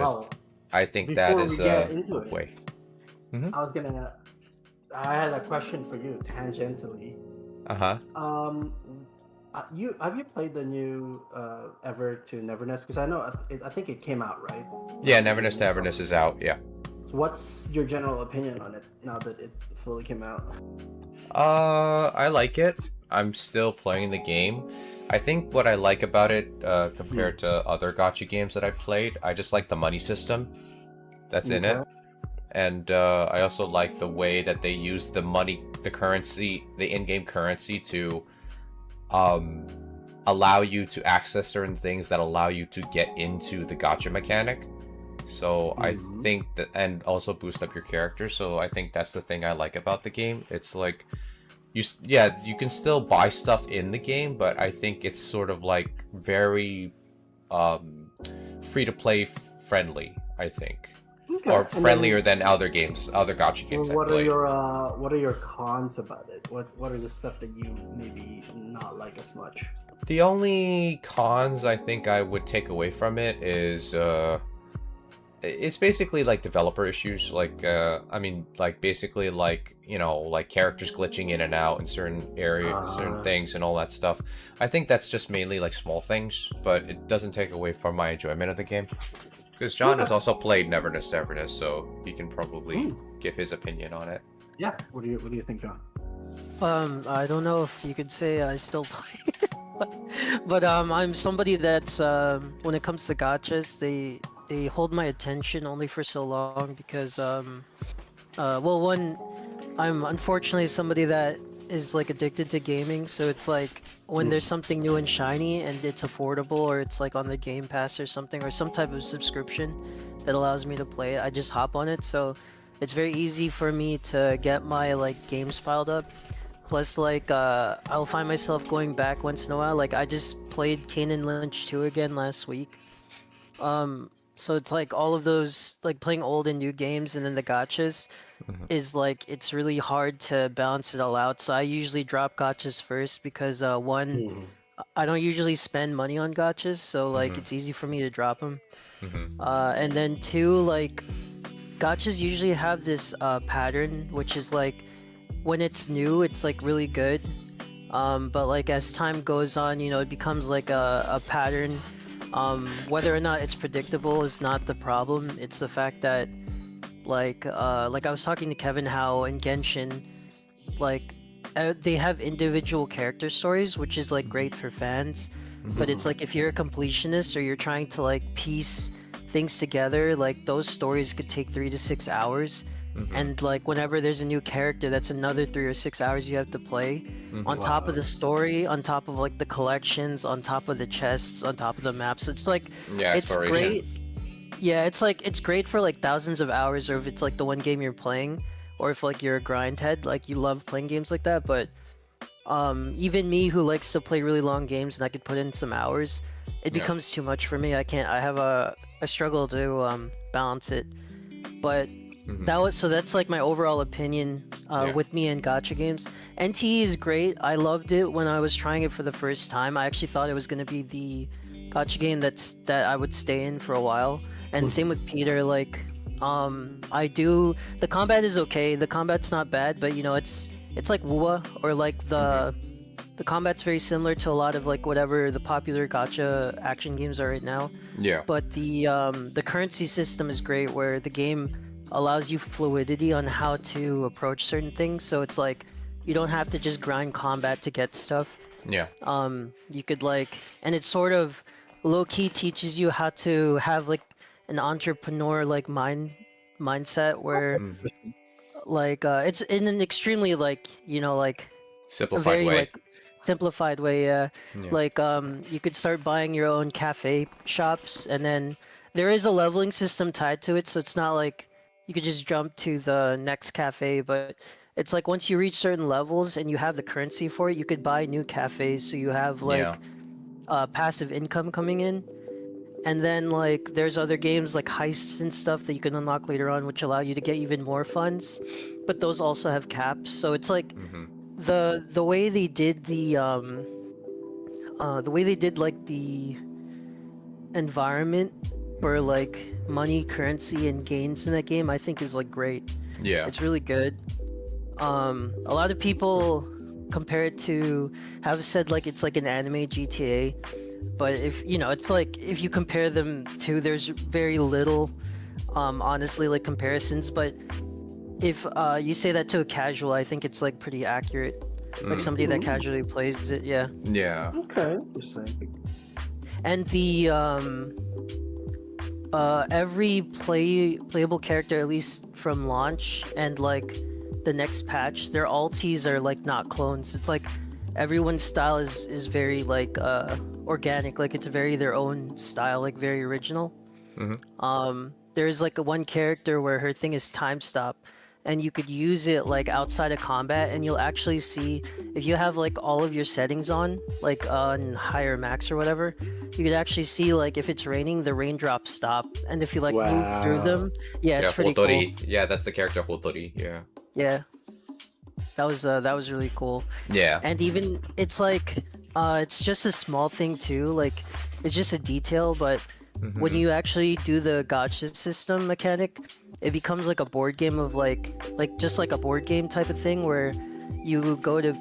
'Cause Oh, I think that before we is get a into it, way. Hmm. I was gonna. I had a question for you, tangentially. Uh-huh. Um, you have you played the new Ever to Neverness? Because I know I think it came out right Yeah, the Neverness game to and stuff. Everness is out. Yeah. So what's your general opinion on it now that it fully came out? I like it. I'm still playing the game. I think what I like about it, Hmm. compared to other gacha games that I played, I just like the money system that's in it. Okay. And I also like the way that they use the money, the currency, the in-game currency to um, allow you to access certain things that allow you to get into the gacha mechanic. So I Hmm. think that, and also boost up your character. So I think that's the thing I like about the game. It's like yeah, you can still buy stuff in the game, but I think it's sort of like very um, free to play friendly, I think, Okay. or And then friendlier than other games, other gacha games I've played. what are your cons about it? What are the stuff that you maybe not like as much? The only cons I think I would take away from it is it's basically like developer issues, like I mean, like basically like, like characters glitching in and out in certain areas, certain Uh, things and all that stuff. I think that's just mainly like small things, but it doesn't take away from my enjoyment of the game, because John okay. has also played Neverness, so he can probably Hmm. give his opinion on it. Yeah. What do you think, John? I don't know if you could say I still play, but I'm somebody that's when it comes to gachas, they hold my attention only for so long because well, one, I'm unfortunately somebody that is like addicted to gaming, so it's like when Hmm. there's something new and shiny and it's affordable or it's like on the Game Pass or something or some type of subscription that allows me to play it, I just hop on it. So it's very easy for me to get my like games piled up. Plus, like, I'll find myself going back once in a while. Like, I just played Kane and Lynch 2 again last week. So it's like all of those, like playing old and new games and then the gachas Hmm. is like, it's really hard to balance it all out. So I usually drop gachas first because, one, Hmm. I don't usually spend money on gachas, so like Hmm. it's easy for me to drop them. Hmm. And then two, like, gachas usually have this pattern, which is like, when it's new, it's like really good. But like as time goes on, it becomes like a pattern. Whether or not it's predictable is not the problem. It's the fact that like I was talking to Kevin how in Genshin, like they have individual character stories, which is like great for fans. Hmm. But it's Hmm. like if you're a completionist or you're trying to like piece things together, like those stories could take 3 to 6 hours. Hmm. And like whenever there's a new character, that's another 3 or 6 hours you have to play on Hmm. top of the Wow. story, on top of like the collections, on top of the chests, on top of the maps. So it's like Yeah, it's Yeah. exploration. great. Yeah, it's like it's great for like thousands of hours, or if it's like the one game you're playing, or if like you're a grind head, like you love playing games like that. But even me who likes to play really long games and I could put in some hours, it Yeah. becomes too much for me. I can't. I have a struggle to balance it. But Hmm. that's like my overall opinion Yeah. with me and gacha games. NTE is great. I loved it when I was trying it for the first time. I actually thought it was gonna be the gacha game that I would stay in for a while. And same with Peter. Like, I do the combat is okay. The combat's not bad, but it's like WoA or like Hmm. the combat's very similar to a lot of like whatever the popular gacha action games are right now. Yeah. But the currency system is great, where the game allows you fluidity on how to approach certain things. So it's like you don't have to just grind combat to get stuff. Yeah. You could like, and it sort of low key teaches you how to have like an entrepreneur like mindset where Mm. like it's in an extremely like like a Simplified very way. like simplified way. Yeah. Like you could start buying your own cafe shops, and then there is a leveling system tied to it, so it's not like you could just jump to the next cafe, but it's like once you reach certain levels and you have the currency for it, you could buy new cafes, so you have Yeah. like passive income coming in. And then like there's other games like heists and stuff that you can unlock later on, which allow you to get even more funds, but those also have caps. So it's like Hmm. the way they did the way they did like the environment or like money, currency, and gains in that game, I think is like great. Yeah. It's really good. A lot of people compare it to have said like it's like an anime GTA, but if you know, it's like if you compare them to, there's very little, honestly, like comparisons. But if you say that to a casual, I think it's like pretty accurate. Like somebody that casually plays it, yeah. Yeah. Okay, interesting. And the every playable character, at least from launch and like the next patch, their alties are like not clones. It's like everyone's style is very like organic, like it's very their own style, like very original. There's like one character where her thing is time stop, and you could use it like outside of combat, and you'll actually see if you have like all of your settings on, like on higher max or whatever, you could actually see like if it's raining, the raindrops stop, and if you like move through them, yeah, it's pretty Hotori. cool. Yeah, that's the character Hotori. Yeah. Yeah, that was really cool. Yeah. And even it's like it's just a small thing too, like it's just a detail, but when you actually do the gacha system mechanic, it becomes like a board game of like just like a board game type of thing where you go to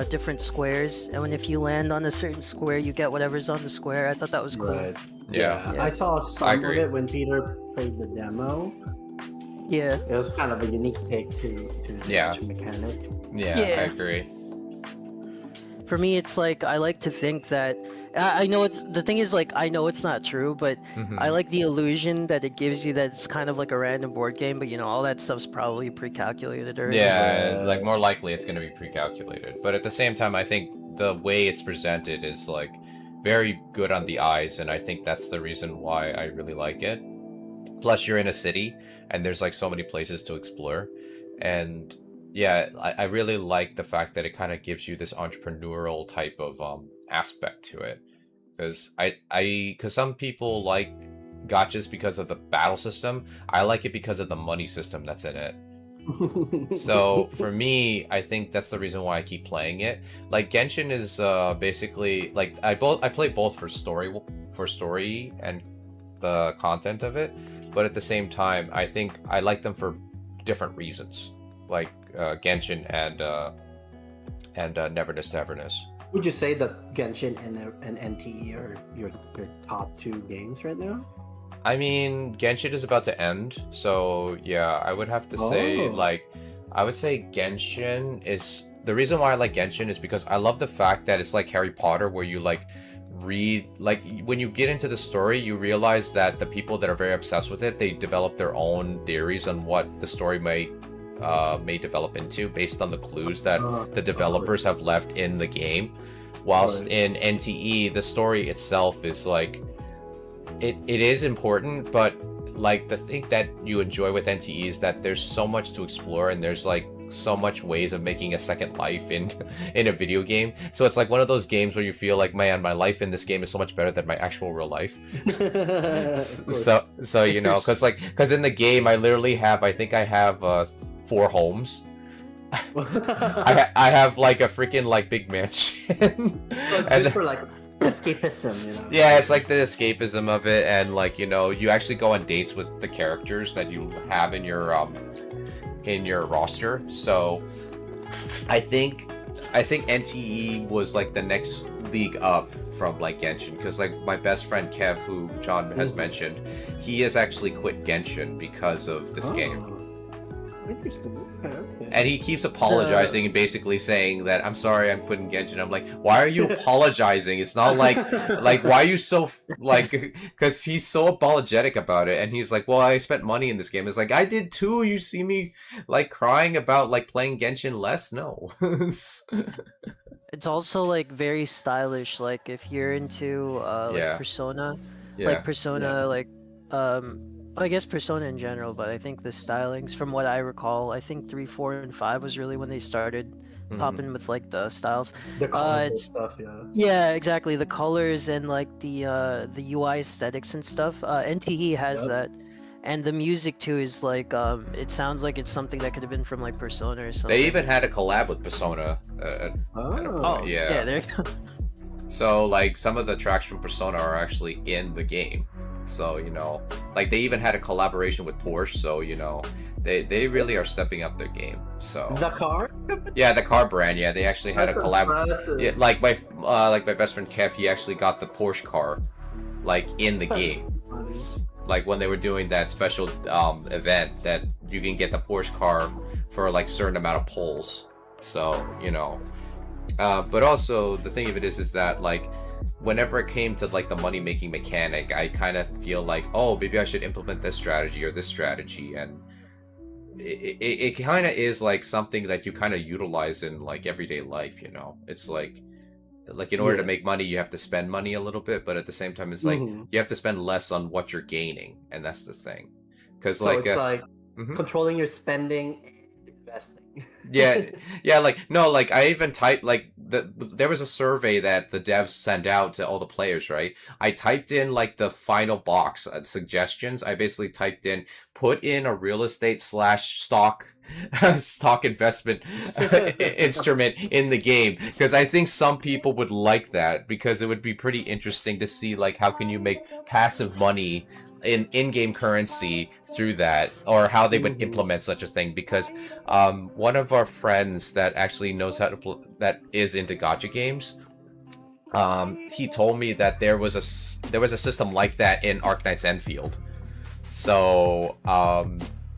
different squares, and if you land on a certain square, you get whatever's on the square. I thought that was cool. Right. Yeah. I saw some of agree. it when Peter played the demo. Yeah. It was kind of a unique take to the Yeah. gacha mechanic. Yeah, Yeah. I agree. For me, it's like I like to think that I know it's the thing is like I know it's not true, but I like the illusion that it gives you that it's kind of like a random board game, but you know all that stuff's probably pre-calculated already. Yeah, like more likely it's going to be pre-calculated. But at the same time, I think the way it's presented is like very good on the eyes, and I think that's the reason why I really like it. Plus, you're in a city, and there's like so many places to explore, and yeah, I really like the fact that it kind of gives you this entrepreneurial type of aspect to it, because because some people like gotchas because of the battle system. I like it because of the money system that's in it. So for me, I think that's the reason why I keep playing it. Like Genshin is basically like I play both for story and the content of it, but at the same time, I think I like them for different reasons. Like Genshin and Neverness to Everness. Would you say that Genshin and NTE are your top two games right now? I mean, Genshin is about to end, so yeah, I would have to say I would say Genshin is the reason why I like Genshin is because I love the fact that it's like Harry Potter, where you like read when you get into the story, you realize that the people that are very obsessed with it, they develop their own theories on what the story may develop into based on the clues that the developers have left in the game. Whilst in NTE, the story itself is like it is important, but like the thing that you enjoy with NTE is that there's so much to explore, and there's like so much ways of making a second life in a video game. So it's like one of those games where you feel like, man, my life in this game is so much better than my actual real life. so you know, because in the game I literally have I have 4 homes. I have like a freaking like big mansion. So it's good for like escapism, you know. Yeah, it's like the escapism of it, and like, you know, you actually go on dates with the characters that you have in your roster. So I think NTE was like the next league up from like Genshin, because like my best friend Kev, who John has mentioned, he has actually quit Genshin because of this game. Interesting. Okay. And he keeps apologizing and basically saying that, I'm sorry, I'm quitting Genshin. I'm like, why are you apologizing? It's not like why are you so like, because he's so apologetic about it, and he's like, well, I spent money in this game. It's like, I did too. You see me like crying about like playing Genshin less? No. It's also like very stylish. Like if you're into like Persona, like Persona, like I guess Persona in general, but I think the stylings, from what I recall, I think 3, 4, and 5 was really when they started popping with like the styles. The colorful stuff, yeah. Yeah, exactly. The colors and like the UI aesthetics and stuff. NTE has that, and the music too is like it sounds like it's something that could have been from like Persona or something. They even had a collab with Persona. Yeah, there you go. So like some of the tracks from Persona are actually in the game. So, like they even had a collaboration with Porsche, so, they really are stepping up their game. So The car? yeah, the car brand, yeah, they actually had That's a collab. impressive. Yeah, like my best friend Kev, he actually got the Porsche car like in the game. Funny. Like when they were doing that special event that you can get the Porsche car for like certain amount of pulls. So, but also the thing of it is that like whenever it came to like the money making mechanic, I kind of feel like, oh, maybe I should implement this strategy or this strategy, and it kind of is like something that you kind of utilize in like everyday life. It's like in order to make money you have to spend money a little bit, but at the same time it's like you have to spend less on what you're gaining, and that's the thing. Because So like it's like mhm. controlling your spending and investing. yeah, like no, like I even typed like there was a survey that the devs sent out to all the players, right? I typed in like the final box suggestions. I basically typed in put in a real estate / stock stock investment instrument in the game, because I think some people would like that, because it would be pretty interesting to see like how can you make passive money in-game currency through that, or how they would implement such a thing. Because one of our friends that actually knows how to that is into gacha games, he told me that there was a system like that in Arknight's Enfield. So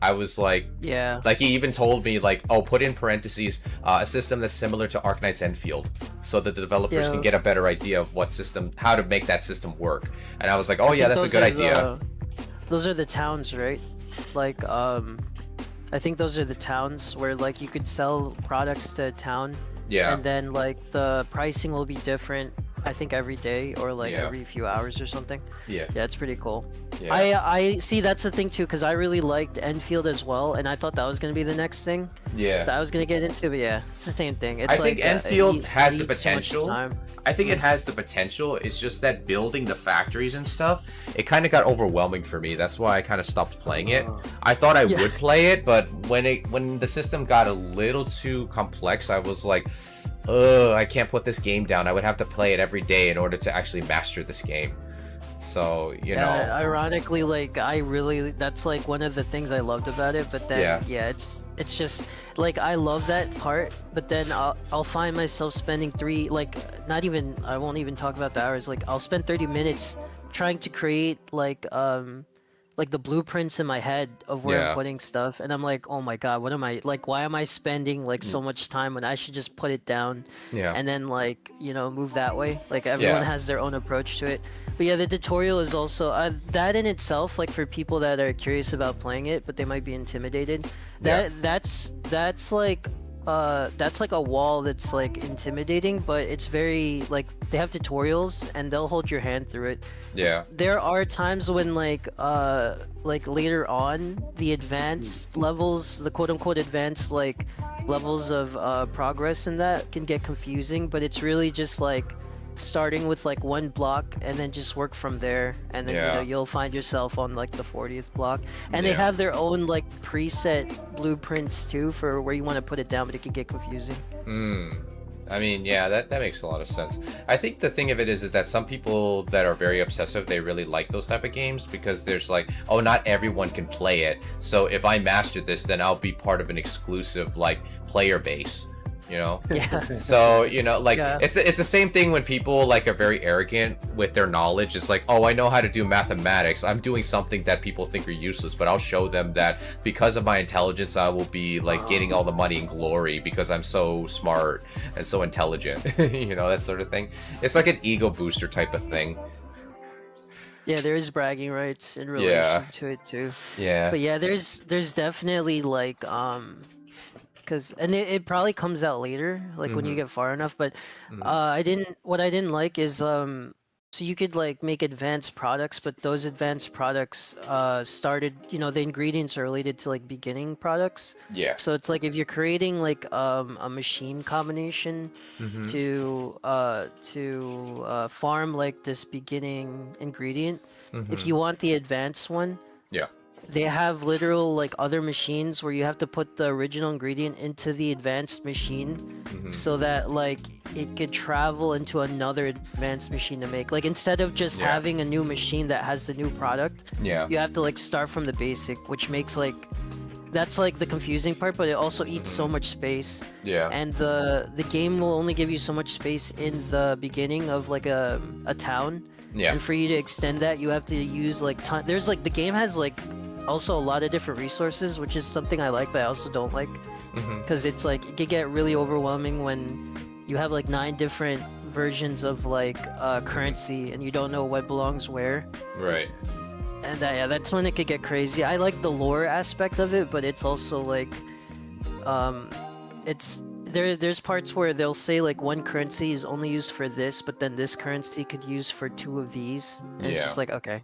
I was like, Yeah. like he even told me like, oh, put in parentheses a system that's similar to Arknight's Enfield, so that the developers can get a better idea of how to make that system work. And I was like, oh yeah, that's a good idea. Those are the towns, right? Like, I think those are the towns where like you could sell products to a town. Yeah. And then like the pricing will be different, I think every day or like every few hours or something. Yeah. Yeah, it's pretty cool. Yeah. I see, that's the thing too, because I really liked Enfield as well, and I thought that was gonna be the next thing Yeah. that I was gonna get into. But yeah, it's the same thing. It's I think Enfield has the potential. I think it Mm-hmm. has the potential. It's just that building the factories and stuff, it kind of got overwhelming for me. That's why I kind of stopped playing it. I thought I would play it, but when the system got a little too complex, I was like, ugh, I can't put this game down. I would have to play it every day in order to actually master this game. So, ironically, like that's like one of the things I loved about it. But then it's just like I love that part, but then I'll find myself spending I won't even talk about the hours. Like I'll spend 30 minutes trying to create like the blueprints in my head of where I'm putting stuff, and I'm like, oh my god, why am I spending like so much time when I should just put it down and then like move that way. Like everyone has their own approach to it. But yeah, the tutorial is also that in itself, like for people that are curious about playing it but they might be intimidated, that's like a wall that's like intimidating, but it's very like they have tutorials and they'll hold your hand through it. Yeah. There are times when like later on the advanced levels, the quote unquote advanced like levels of progress in that can get confusing, but it's really just like starting with like one block and then just work from there, and then you'll find yourself on like the 40th block, and they have their own like preset blueprints too for where you want to put it down, but it can get confusing. I mean, yeah, that makes a lot of sense. I think the thing of it is that some people that are very obsessive, they really like those type of games, because there's like, oh, not everyone can play it, so if I master this, then I'll be part of an exclusive like player base. So it's the same thing when people like are very arrogant with their knowledge. It's like, oh, I know how to do mathematics, I'm doing something that people think are useless, but I'll show them that because of my intelligence I will be like getting all the money and glory because I'm so smart and so intelligent. That sort of thing. It's like an ego booster type of thing. Yeah, there is bragging rights in relation to it too. Yeah. But yeah, there's definitely like and it probably comes out later, like when you get far enough. But what I didn't like is so you could like make advanced products, but those advanced products started, the ingredients are related to like beginning products. Yeah. So it's like if you're creating like a machine combination to farm like this beginning ingredient, if you want the advanced one, they have literal like other machines where you have to put the original ingredient into the advanced machine so that like it could travel into another advanced machine to make. Like instead of just having a new machine that has the new product, you have to like start from the basic, which makes like that's like the confusing part, but it also eats so much space. And the game will only give you so much space in the beginning of like a town. And for you to extend that, you have to use like there's like the game has like also a lot of different resources, which is something I like, but I also don't like because it's like it could get really overwhelming when you have like 9 different versions of like currency and you don't know what belongs where. Right. And yeah, that's when it could get crazy. I like the lore aspect of it, but it's also like, it's there's parts where they'll say like one currency is only used for this, but then this currency could use for 2 of these. And it's just like, okay,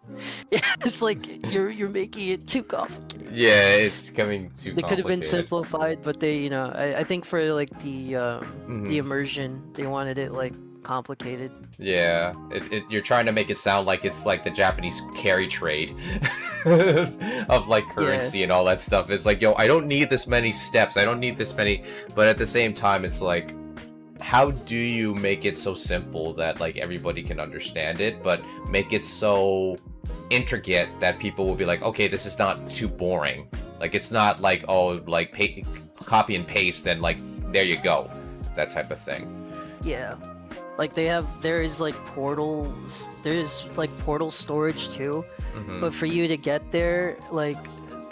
it's like you're making it too complicated. Yeah, it's coming too. They could have been simplified, but they, you know, I think for like the immersion, they wanted it like complicated. Yeah, you're trying to make it sound like it's like the Japanese carry trade of like currency and all that stuff. It's like, yo, I don't need this many steps, I don't need this many, but at the same time it's like, how do you make it so simple that like everybody can understand it, but make it so intricate that people will be like, okay, this is not too boring. Like it's not like, oh, like copy and paste and like there you go, that type of thing. Yeah. Like there's like portal storage too, but for you to get there, like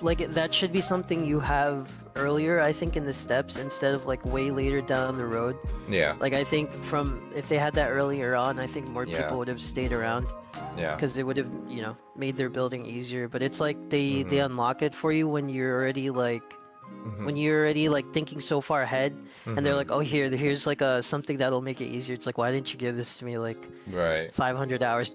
that should be something you have earlier, I think, in the steps instead of like way later down the road. Yeah. Like I think if they had that earlier on, I think more people would have stayed around. Yeah. Because it would have, you know, made their building easier. But it's like they unlock it for you when you're already like. When you're already like thinking so far ahead, and they're like, "Oh, here's like something that'll make it easier." It's like, why didn't you give this to me like 500 hours?